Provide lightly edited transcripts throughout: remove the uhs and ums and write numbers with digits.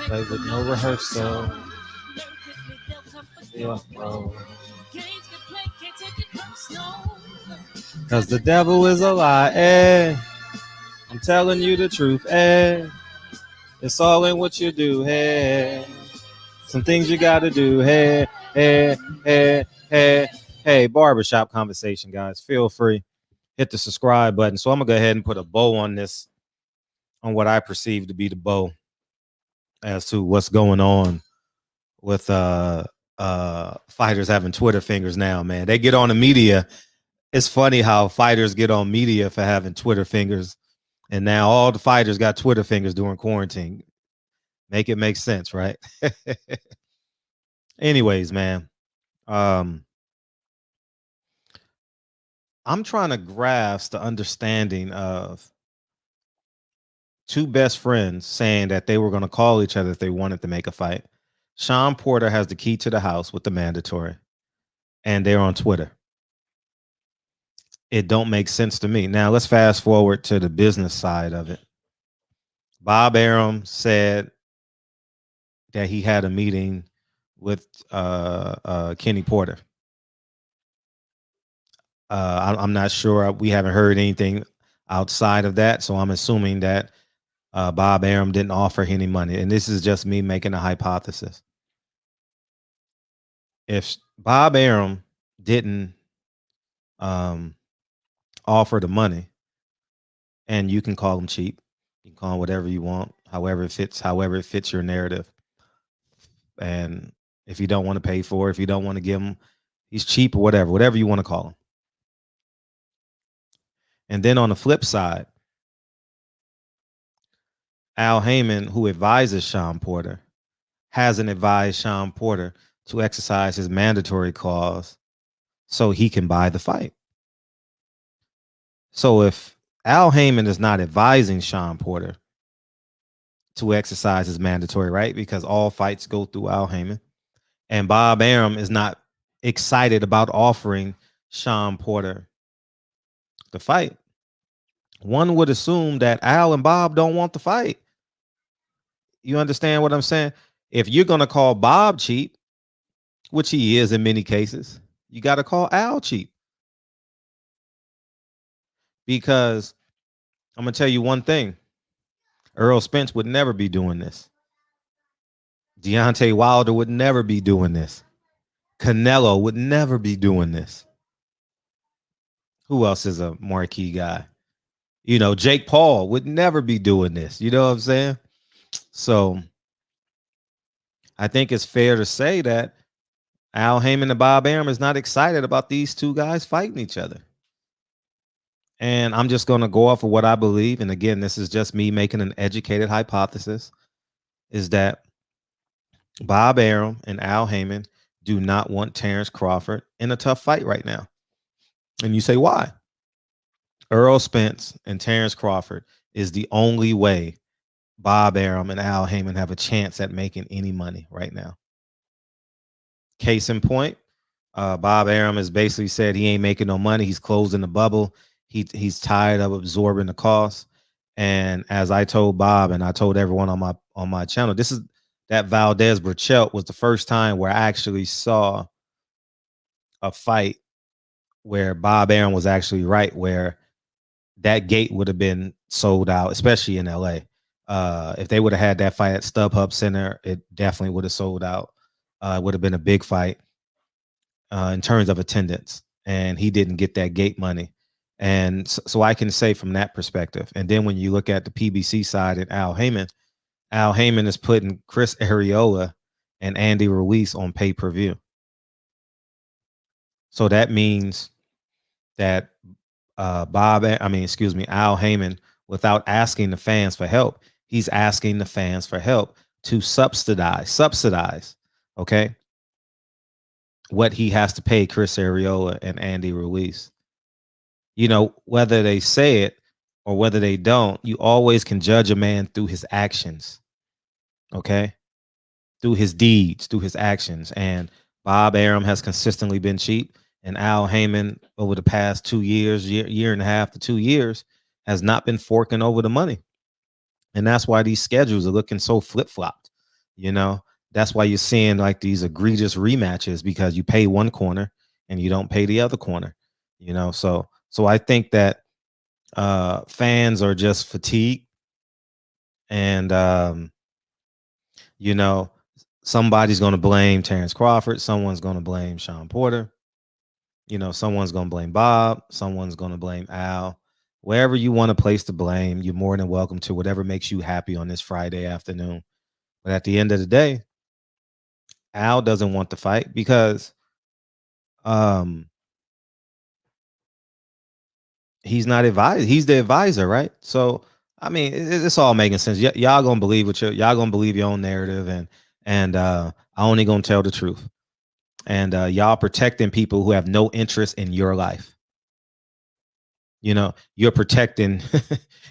Play with no rehearsal. Yeah, bro. Cause the devil is a lie, eh? I'm telling you the truth, eh? It's all in what you do, hey. Some things you gotta do, hey, hey, hey, hey, hey. Barbershop conversation, guys. Feel free. Hit the subscribe button. So I'm gonna go ahead and put a bow on this, on what I perceive to be the bow as to what's going on with fighters having Twitter fingers now, man. They get on the media. It's funny how fighters get on media for having Twitter fingers. And now all the fighters got Twitter fingers during quarantine. Make it make sense, right? Anyways, man. I'm trying to grasp the understanding of two best friends saying that they were going to call each other if they wanted to make a fight. Sean Porter has the key to the house with the mandatory, and they're on Twitter. It don't make sense to me. Now let's fast forward to the business side of it. Bob Arum said that he had a meeting with Kenny Porter. I'm not sure. We haven't heard anything outside of that, so I'm assuming that Bob Arum didn't offer any money, and this is just me making a hypothesis. If Bob Arum didn't offer the money, and you can call him cheap, you can call him whatever you want, however it fits your narrative. And if you don't want to pay for it, if you don't want to give him, he's cheap or whatever you want to call him. And then on the flip side, Al Heyman, who advises Sean Porter, hasn't advised Sean Porter to exercise his mandatory clause so he can buy the fight. So if Al Heyman is not advising Sean Porter to exercise his mandatory right, because all fights go through Al Heyman, and Bob Arum is not excited about offering Sean Porter the fight, one would assume that Al and Bob don't want the fight. You understand what I'm saying? If you're going to call Bob cheap, which he is in many cases, you got to call Al cheap. Because I'm going to tell you one thing. Earl Spence would never be doing this. Deontay Wilder would never be doing this. Canelo would never be doing this. Who else is a marquee guy? You know, Jake Paul would never be doing this. You know what I'm saying? So I think it's fair to say that Al Heyman and Bob Arum is not excited about these two guys fighting each other. And I'm just going to go off of what I believe. And again, this is just me making an educated hypothesis, is that Bob Arum and Al Heyman do not want Terrence Crawford in a tough fight right now. And you say, why? Earl Spence and Terrence Crawford is the only way Bob Arum and Al Heyman have a chance at making any money right now. Case in point, Bob Arum has basically said he ain't making no money. He's closing the bubble. He's tired of absorbing the costs. And as I told Bob and I told everyone on my channel, this is that Valdez Burchelt was the first time where I actually saw a fight where Bob Arum was actually right, where that gate would have been sold out, especially in LA. If they would have had that fight at StubHub Center, it definitely would have sold out. It would have been a big fight in terms of attendance, and he didn't get that gate money. And so I can say from that perspective. And then when you look at the PBC side and Al Heyman is putting Chris Arreola and Andy Ruiz on pay-per-view. So that means that Al Heyman, without asking the fans for help, he's asking the fans for help to subsidize, okay, what he has to pay Chris Arreola and Andy Ruiz. You know, whether they say it or whether they don't, you always can judge a man through his actions, okay, through his deeds, through his actions. And Bob Arum has consistently been cheap, and Al Heyman over the past 2 years, year and a half to 2 years, has not been forking over the money. And that's why these schedules are looking so flip-flopped. You know, that's why you're seeing like these egregious rematches because you pay one corner and you don't pay the other corner. So I think that fans are just fatigued, and you know, somebody's going to blame Terrence Crawford, someone's going to blame Sean Porter, someone's going to blame Bob, someone's going to blame Al. Wherever you want to place the blame, you're more than welcome to, whatever makes you happy on this Friday afternoon. But at the end of the day, Al doesn't want to fight because um he's not advised. He's the advisor, right? So I mean, it's all making sense. Y'all gonna believe y'all gonna believe your own narrative, and I only gonna tell the truth. And y'all protecting people who have no interest in your life. You're protecting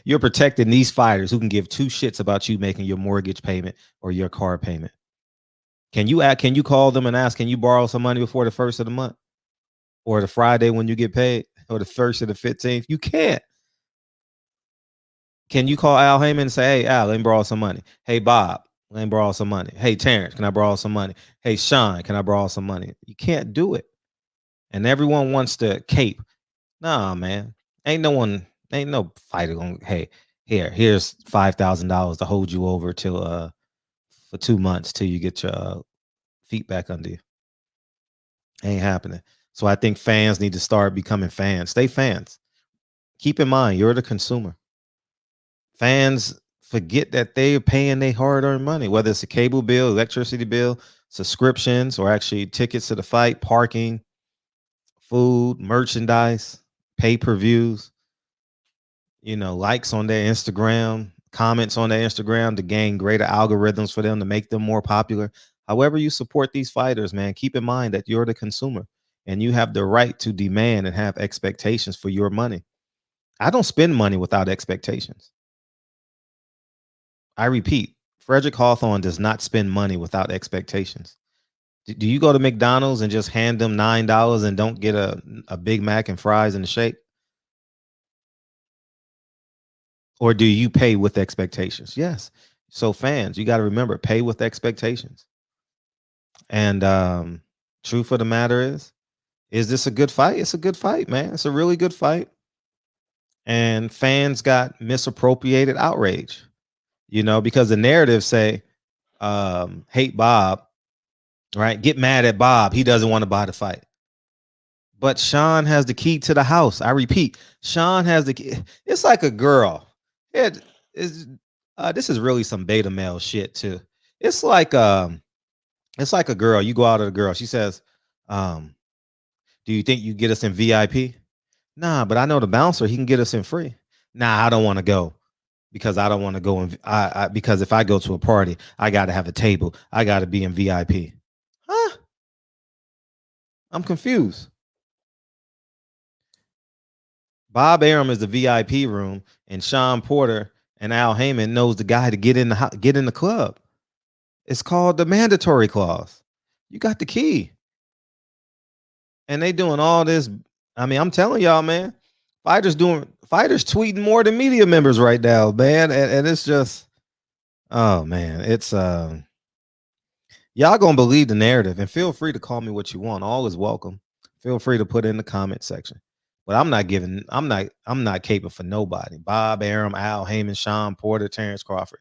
you're protecting these fighters who can give two shits about you making your mortgage payment or your car payment. Can you call them and ask, can you borrow some money before the first of the month? Or the Friday when you get paid? Or the first or the 15th? You can't. Can you call Al Heyman and say, hey, Al, let me borrow some money? Hey, Bob, let me borrow some money. Hey, Terrence, can I borrow some money? Hey, Sean, can I borrow some money? You can't do it. And everyone wants to cape. Nah, man. Ain't no fighter going, hey, here's $5,000 to hold you over till for 2 months till you get your feet back under you. Ain't happening. So I think fans need to start becoming fans. Stay fans. Keep in mind, you're the consumer. Fans forget that they're paying their hard-earned money, whether it's a cable bill, electricity bill, subscriptions, or actually tickets to the fight, parking, food, merchandise, pay-per-views, likes on their Instagram, comments on their Instagram to gain greater algorithms for them to make them more popular. However you support these fighters, man, keep in mind that you're the consumer and you have the right to demand and have expectations for your money. I don't spend money without expectations. I repeat, Frederick Hawthorne does not spend money without expectations. Do you go to McDonald's and just hand them $9 and don't get a Big Mac and fries and a shake? Or do you pay with expectations? Yes. So fans, you got to remember, pay with expectations. And truth of the matter is this a good fight? It's a good fight, man. It's a really good fight. And fans got misappropriated outrage, because the narratives say, hate Bob, right? Get mad at Bob. He doesn't want to buy the fight. But Sean has the key to the house. I repeat, Sean has the key. It's like a girl. It is this is really some beta male shit too. It's like a girl. You go out with a girl. She says, do you think you get us in VIP? Nah, but I know the bouncer. He can get us in free. Nah, I don't want to go because I don't want to go in. Because if I go to a party, I got to have a table. I got to be in VIP. Huh? I'm confused. Bob Arum is the VIP room, and Sean Porter and Al Heyman knows the guy to get in the club. It's called the mandatory clause. You got the key, and they doing all this. I mean, I'm telling y'all, man, fighters tweeting more than media members right now, man, and it's just, oh man, it's y'all gonna believe the narrative, and feel free to call me what you want. All is welcome. Feel free to put in the comment section. But I'm not caping for nobody. Bob Arum, Al Heyman, Sean Porter, Terrence Crawford.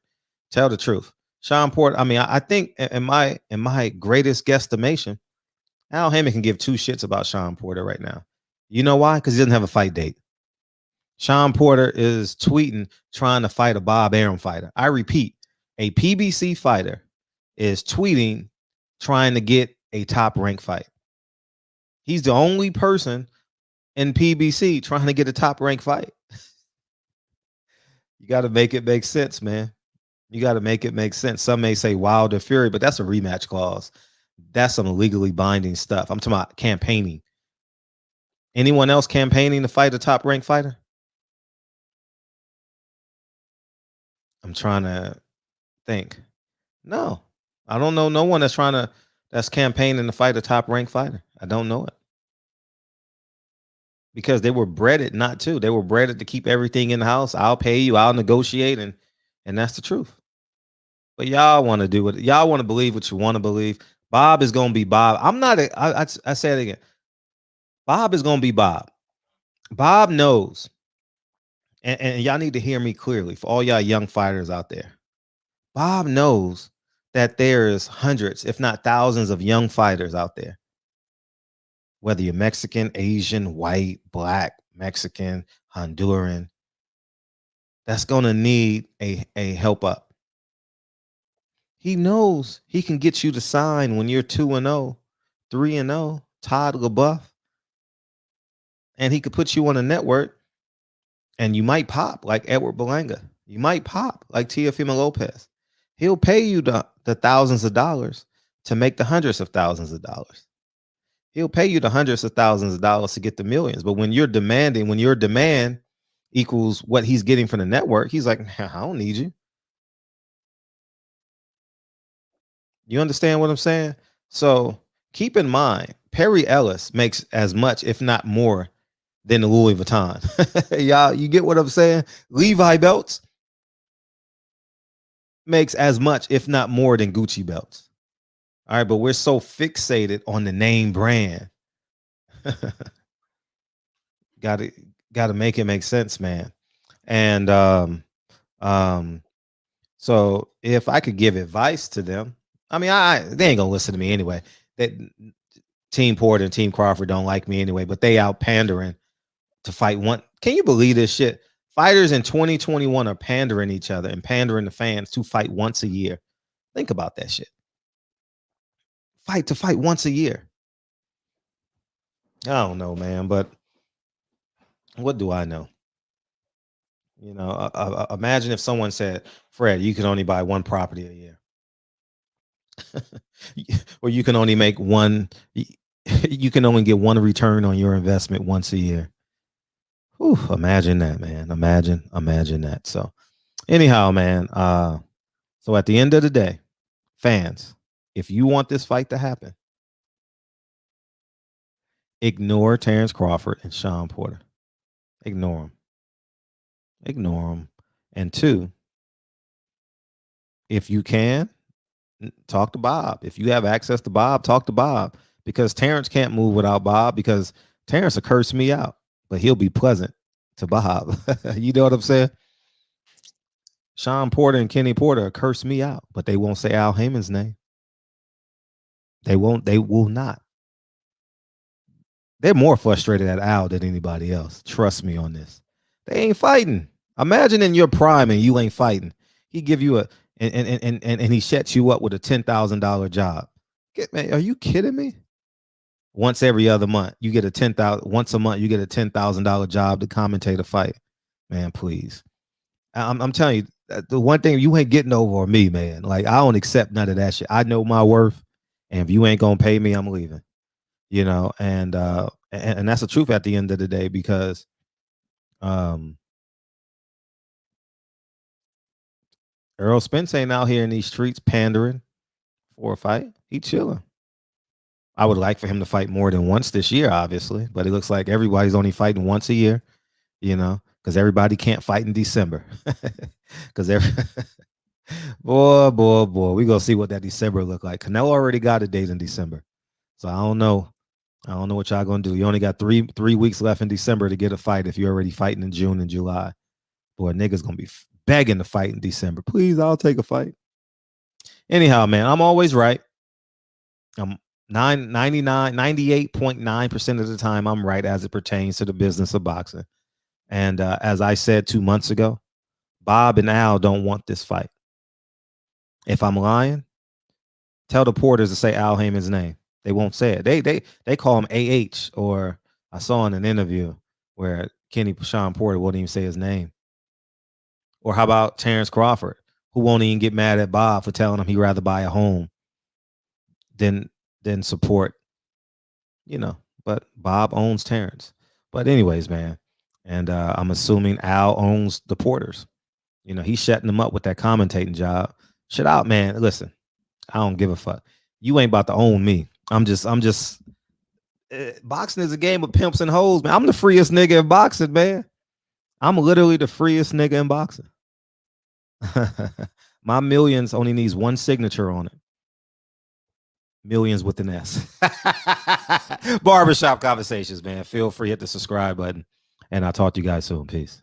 Tell the truth. Sean Porter, I mean, I think in my greatest guesstimation, Al Heyman can give two shits about Sean Porter right now. You know why? Because he doesn't have a fight date. Sean Porter is tweeting trying to fight a Bob Arum fighter. I repeat, a PBC fighter is tweeting trying to get a top rank fight. He's the only person in PBC trying to get a top rank fight. You got to make it make sense, man. You got to make it make sense. Some may say Wilder Fury, but that's a rematch clause. That's some legally binding stuff. I'm talking about campaigning. Anyone else campaigning to fight a top ranked fighter? I'm trying to think. No, I don't know no one that's campaigning to fight a top ranked fighter. I don't know it. because they were breaded not to. They were breaded to keep everything in the house. I'll pay you. I'll negotiate, and that's the truth. But y'all want to do it. Y'all want to believe what you want to believe. Bob is gonna be Bob. I'm not. I say it again. Bob is gonna be Bob. Bob knows, and y'all need to hear me clearly for all y'all young fighters out there. Bob knows that there is hundreds, if not thousands, of young fighters out there. Whether you're Mexican, Asian, white, black, Mexican, Honduran, that's gonna need a help up. He knows he can get you to sign when you're 2-0, 3-0, Todd LaBeouf, and he could put you on a network, and you might pop like Edward Belanga. You might pop like Teofimo Lopez. He'll pay you the thousands of dollars to make the hundreds of thousands of dollars. He'll pay you the hundreds of thousands of dollars to get the millions. But when you're demanding, when your demand equals what he's getting from the network, he's like, I don't need you. You understand what I'm saying? So keep in mind, Perry Ellis makes as much, if not more, than the Louis Vuitton. Y'all, you get what I'm saying? Levi belts makes as much, if not more, than Gucci belts. All right, but we're so fixated on the name brand. Gotta make it make sense, man. And so if I could give advice to them, I mean, they ain't gonna listen to me anyway. That Team Porter and Team Crawford don't like me anyway, but they out pandering to fight one. Can you believe this shit? Fighters in 2021 are pandering each other and pandering the fans to fight once a year. Think about that shit. Fight once a year. I don't know, man, but what do I know? You know, imagine if someone said, Fred, you can only buy one property a year. Or you can only make one, you can only get one return on your investment once a year. Whew, imagine that, man. Imagine that. So anyhow, man, so at the end of the day, fans, if you want this fight to happen, ignore Terrence Crawford and Sean Porter. Ignore them. Ignore them. And two, if you can, talk to Bob. If you have access to Bob, talk to Bob, because Terrence can't move without Bob, because Terrence will curse me out, but he'll be pleasant to Bob. You know what I'm saying? Sean Porter and Kenny Porter curse me out, but they won't say Al Heyman's name. They won't. They will not. They're more frustrated at Al than anybody else. Trust me on this. They ain't fighting. Imagine in your prime and you ain't fighting. He give you a and he sets you up with a $10,000 job. Man, are you kidding me? Once every other month, you get a $10,000. Once a month, you get a $10,000 job to commentate a fight. Man, please. I'm telling you, the one thing you ain't getting over on me, man. Like, I don't accept none of that shit. I know my worth, and if you ain't gonna pay me, I'm leaving. You know, and that's the truth at the end of the day, because Earl Spence ain't out here in these streets pandering for a fight. He chilling. I would like for him to fight more than once this year, obviously, but it looks like everybody's only fighting once a year, you know, because everybody can't fight in December. Because boy, we gonna see what that December look like. Canelo already got a date in December, so I don't know. I don't know what y'all gonna do. You only got three weeks left in December to get a fight if you're already fighting in June and July. Boy, niggas gonna be begging to fight in December. Please, I'll take a fight. Anyhow, man, I'm always right. I'm 98.9% of the time I'm right as it pertains to the business of boxing. And as I said 2 months ago, Bob and Al don't want this fight. If I'm lying, tell the Porters to say Al Heyman's name. They won't say it. They call him AH, or I saw in an interview where Sean Porter wouldn't even say his name. Or how about Terrence Crawford, who won't even get mad at Bob for telling him he'd rather buy a home than support, you know. But Bob owns Terrence. But anyways, man, and I'm assuming Al owns the Porters. You know, he's shutting them up with that commentating job. Shut out, man. Listen, I don't give a fuck. You ain't about to own me. I'm just boxing is a game of pimps and hoes, man. I'm the freest nigga in boxing, man. I'm literally the freest nigga in boxing. My millions only needs one signature on it. Millions with an S. Barbershop Conversations, man. Feel free, hit the subscribe button. And I'll talk to you guys soon. Peace.